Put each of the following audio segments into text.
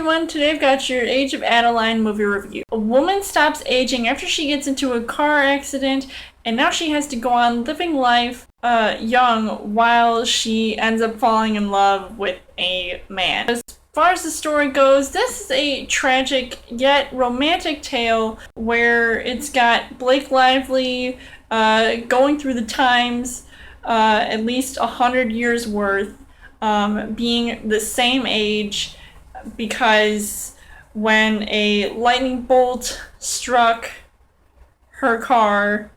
everyone, today I've got your Age of Adaline movie review. A woman stops aging after she gets into a car accident, and now she has to go on living life young while she ends up falling in love with a man. As far as the story goes, this is a tragic yet romantic tale where it's got Blake Lively going through the times, at least 100 years worth, being the same age, because when a lightning bolt struck her car,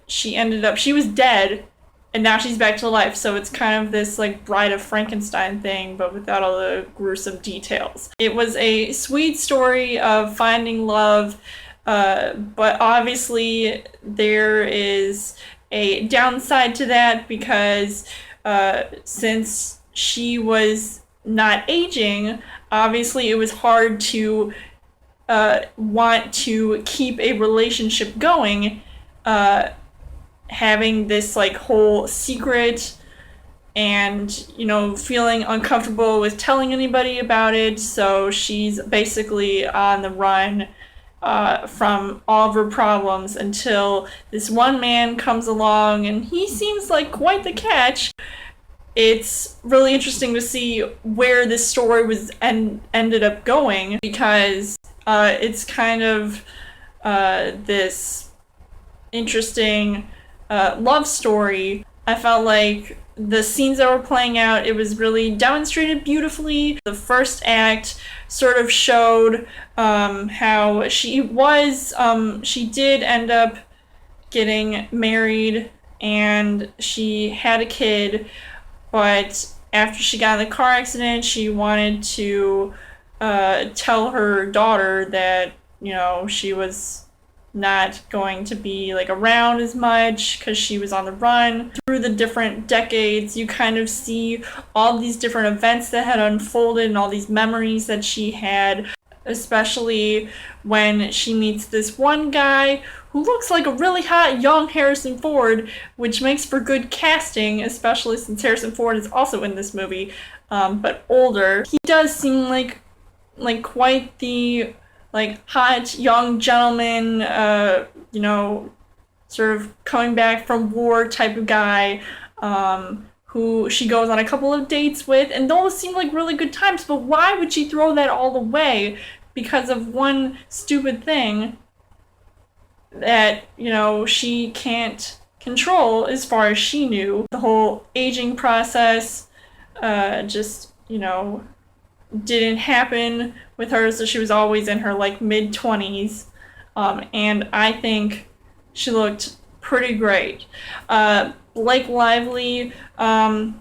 she was dead, and now she's back to life. So it's kind of this like Bride of Frankenstein thing, but without all the gruesome details. It was a sweet story of finding love, but obviously there is a downside to that, because since she was not aging, obviously it was hard to want to keep a relationship going, having this like whole secret and, feeling uncomfortable with telling anybody about it. So she's basically on the run from all of her problems until this one man comes along, and he seems like quite the catch. It's really interesting to see where this story ended up going, because it's kind of this interesting love story. I felt like the scenes that were playing out, it was really demonstrated beautifully. The first act sort of showed how she did end up getting married and she had a kid, but after she got in the car accident, she wanted to tell her daughter that, she was not going to be like around as much because she was on the run. Through the different decades, you kind of see all these different events that had unfolded and all these memories that she had, especially when she meets this one guy who looks like a really hot young Harrison Ford, which makes for good casting, especially since Harrison Ford is also in this movie, but older. He does seem like quite the hot young gentleman, sort of coming back from war type of guy, who she goes on a couple of dates with, and those seem like really good times. But why would she throw that all away because of one stupid thing that, she can't control as far as she knew? The whole aging process just, didn't happen with her, so she was always in her mid-20s, and I think she looked pretty great. Blake Lively, I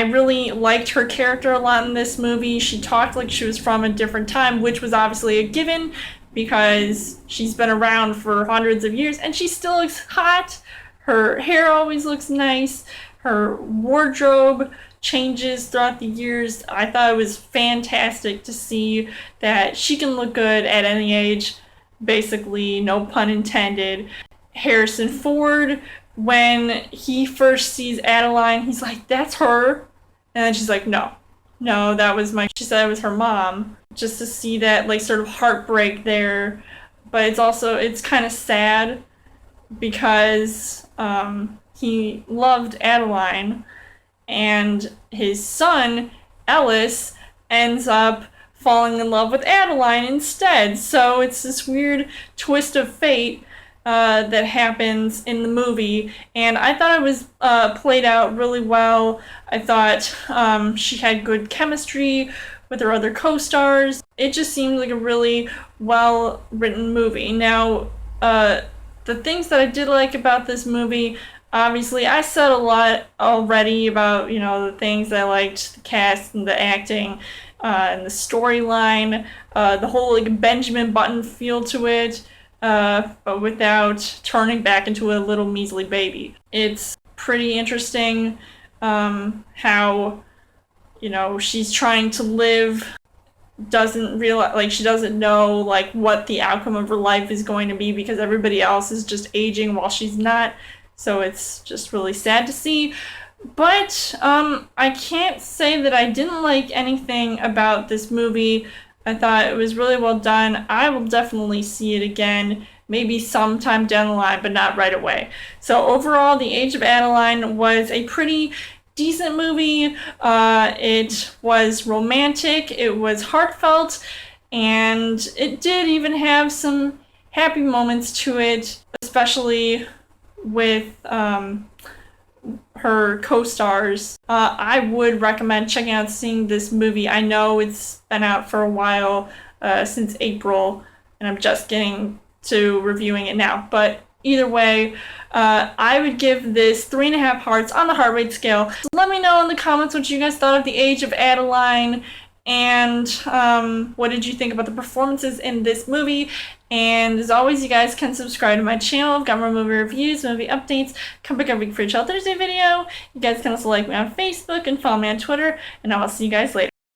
really liked her character a lot in this movie. She talked like she was from a different time, which was obviously a given because she's been around for hundreds of years, and she still looks hot. Her hair always looks nice. Her wardrobe changes throughout the years. I thought it was fantastic to see that she can look good at any age, basically, no pun intended. Harrison Ford, when he first sees Adaline, he's like, "That's her," and then she's like, no, she said it was her mom. Just to see that sort of heartbreak there, but it's kind of sad because he loved Adaline, and his son, Ellis, ends up falling in love with Adaline instead. So it's this weird twist of fate that happens in the movie, and I thought it was played out really well. I thought she had good chemistry with her other co-stars. It just seemed like a really well-written movie. Now, the things that I did like about this movie, obviously, I said a lot already about, the things I liked, the cast and the acting, and the storyline, the whole Benjamin Button feel to it, but without turning back into a little measly baby. It's pretty interesting how, she's trying to live, doesn't realize, she doesn't know, what the outcome of her life is going to be because everybody else is just aging while she's not. So it's just really sad to see. But I can't say that I didn't like anything about this movie. I thought it was really well done. I will definitely see it again, maybe sometime down the line, but not right away. So overall, The Age of Adaline was a pretty decent movie. It was romantic, it was heartfelt, and it did even have some happy moments to it, especially with her co-stars. I would recommend checking out seeing this movie. I know it's been out for a while, since April, and I'm just getting to reviewing it now. But either way, I would give this 3.5 hearts on the heart rate scale. So let me know in the comments what you guys thought of The Age of Adaline, and what did you think about the performances in this movie. And as always, you guys can subscribe to my channel. I've got more movie reviews, movie updates. Come back every week for a Chill Thursday video. You guys can also like me on Facebook and follow me on Twitter. And I will see you guys later.